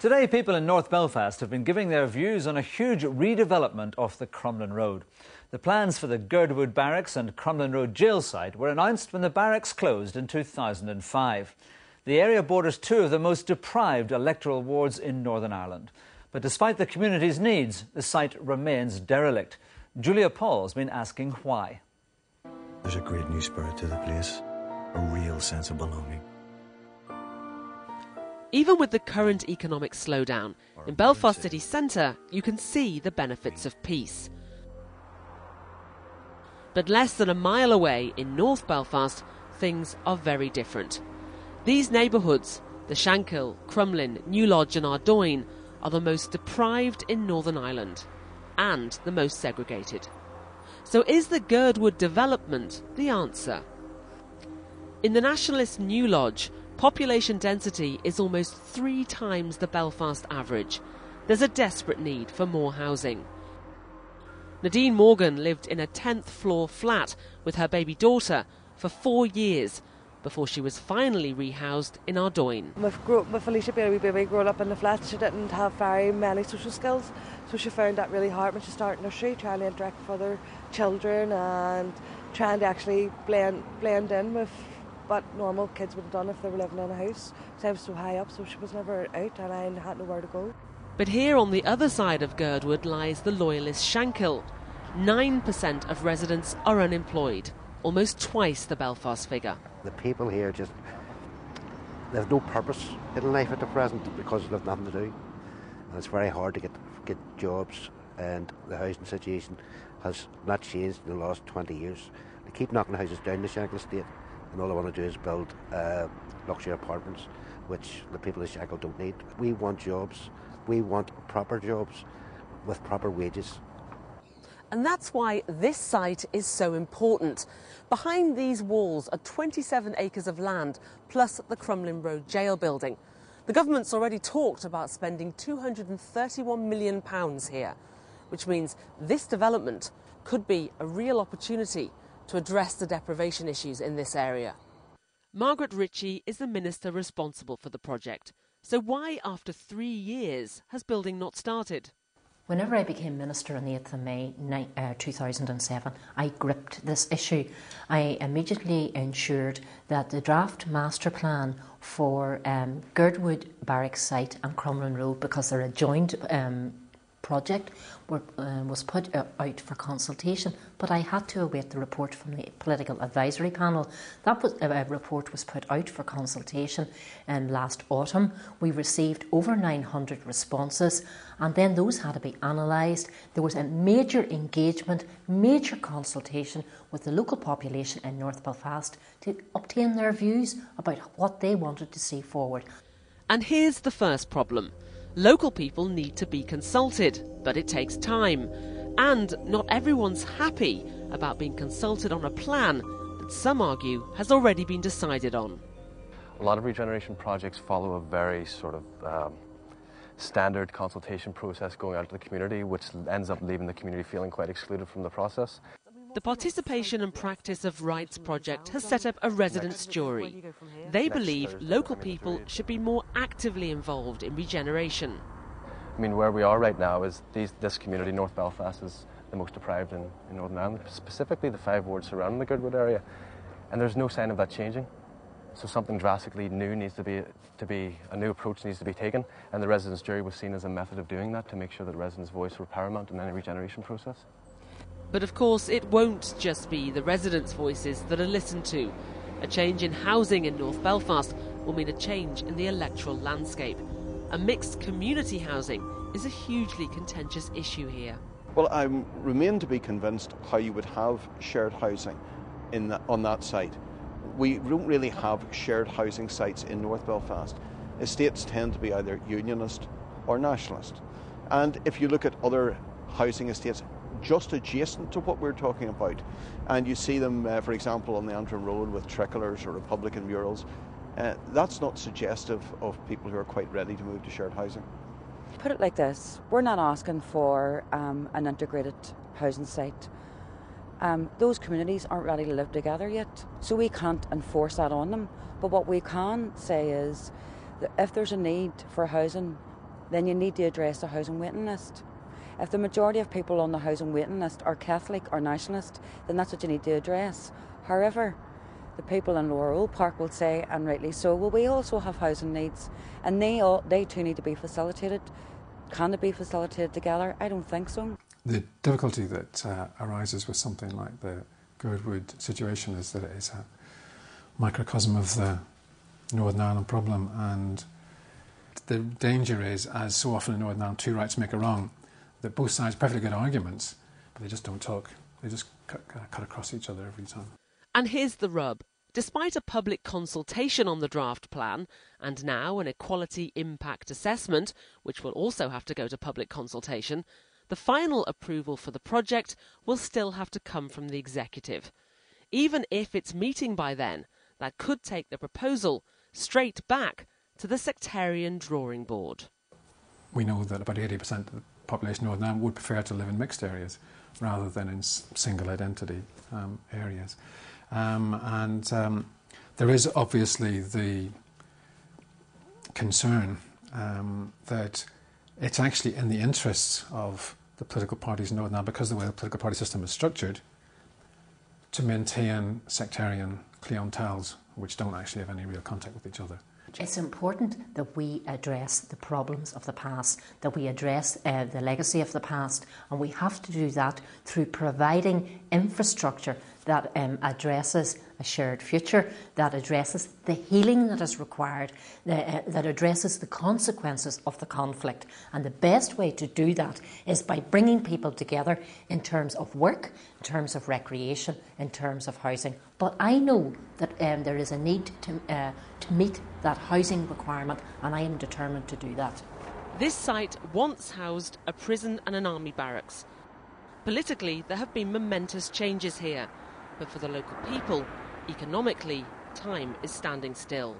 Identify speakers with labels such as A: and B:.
A: Today, people in North Belfast have been giving their views on a huge redevelopment of the Crumlin Road. The plans for the Girdwood Barracks and Crumlin Road Gaol site were announced when the barracks closed in 2005. The area borders two of the most deprived electoral wards in Northern Ireland. But despite the community's needs, the site remains derelict. Julia Paul's been asking why.
B: There's a great new spirit to the place, a real sense of belonging.
C: Even with the current economic slowdown, in Belfast city centre, you can see the benefits of peace. But less than a mile away in North Belfast, things are very different. These neighbourhoods, the Shankill, Crumlin, New Lodge and Ardoyne, are the most deprived in Northern Ireland and the most segregated. So is the Girdwood development the answer? In the nationalist New Lodge, population density is almost 3 times the Belfast average. There's a desperate need for more housing. Nadine Morgan lived in a 10th floor flat with her baby daughter for 4 years before she was finally rehoused in Ardoyne.
D: With Felicia being a wee baby growing up in the flat, she didn't have very many social skills, so she found that really hard when she started nursery, trying to interact with other children and trying to actually blend in with what normal kids would have done if they were living in a house. So I was so high up, so she was never out and I had nowhere to go.
C: But here on the other side of Girdwood lies the loyalist Shankill. 9% of residents are unemployed, almost twice the Belfast figure.
E: The people here just, there's no purpose in life at the present because they've nothing to do. And it's very hard to get jobs, and the housing situation has not changed in the last 20 years. They keep knocking houses down the Shankill estate, and all they want to do is build luxury apartments, which the people of Shankill don't need. We want jobs. We want proper jobs with proper wages.
C: And that's why this site is so important. Behind these walls are 27 acres of land, plus the Crumlin Road Gaol building. The government's already talked about spending £231 million here, which means this development could be a real opportunity to address the deprivation issues in this area. Margaret Ritchie is the minister responsible for the project. So why, after 3 years, has building not started?
F: Whenever I became Minister on the 8th of May 2007, I gripped this issue. I immediately ensured that the draft master plan for Girdwood Barracks site and Crumlin Road, because they're a joint project, was put out for consultation, but I had to await the report from the political advisory panel. That report was put out for consultation last autumn. We received over 900 responses, and then those had to be analysed. There was a major engagement, major consultation with the local population in North Belfast to obtain their views about what they wanted to see forward.
C: And here's the first problem. Local people need to be consulted, but it takes time. And not everyone's happy about being consulted on a plan that some argue has already been decided on.
G: A lot of regeneration projects follow a very sort of standard consultation process going out to the community, which ends up leaving the community feeling quite excluded from the process.
C: The Participation and Practice of Rights project has set up a residents' jury. They believe local people should be more actively involved in regeneration.
G: I mean, where we are right now is this community, North Belfast, is the most deprived in Northern Ireland, specifically the 5 wards surrounding the Girdwood area, and there's no sign of that changing. So something drastically new needs to be a new approach needs to be taken, and the residents' jury was seen as a method of doing that to make sure that residents' voice were paramount in any regeneration process.
C: But of course, it won't just be the residents' voices that are listened to. A change in housing in North Belfast will mean a change in the electoral landscape. A mixed community housing is a hugely contentious issue here.
H: Well, I remain to be convinced how you would have shared housing on that site. We don't really have shared housing sites in North Belfast. Estates tend to be either unionist or nationalist. And if you look at other housing estates just adjacent to what we're talking about, and you see them, for example, on the Antrim Road with tricolours or Republican murals, that's not suggestive of people who are quite ready to move to shared housing.
I: Put it like this, we're not asking for an integrated housing site. Those communities aren't ready to live together yet, so we can't enforce that on them. But what we can say is that if there's a need for housing then you need to address the housing waiting list. If the majority of people on the housing waiting list are Catholic or nationalist, then that's what you need to address. However, the people in Lower Old Park will say, and rightly so, well, we also have housing needs, and they too need to be facilitated. Can they be facilitated together? I don't think so.
J: The difficulty that arises with something like the Girdwood situation is that it is a microcosm of the Northern Ireland problem, and the danger is, as so often in Northern Ireland, two rights make a wrong, that both sides have perfectly good arguments, but they just don't talk. They just cut across each other every time.
C: And here's the rub. Despite a public consultation on the draft plan, and now an equality impact assessment, which will also have to go to public consultation, the final approval for the project will still have to come from the executive. Even if it's meeting by then, that could take the proposal straight back to the sectarian drawing board.
J: We know that about 80% of the population of Northern Ireland would prefer to live in mixed areas rather than in single identity areas. There is obviously the concern that it's actually in the interests of the political parties in Northern Ireland, because of the way the political party system is structured, to maintain sectarian clienteles which don't actually have any real contact with each other.
F: It's important that we address the problems of the past, that we address the legacy of the past, and we have to do that through providing infrastructure that addresses a shared future, that addresses the healing that is required, that addresses the consequences of the conflict. And the best way to do that is by bringing people together in terms of work, in terms of recreation, in terms of housing. But I know that there is a need to meet that housing requirement, and I am determined to do that.
C: This site once housed a prison and an army barracks. Politically, there have been momentous changes here, but for the local people, economically, time is standing still.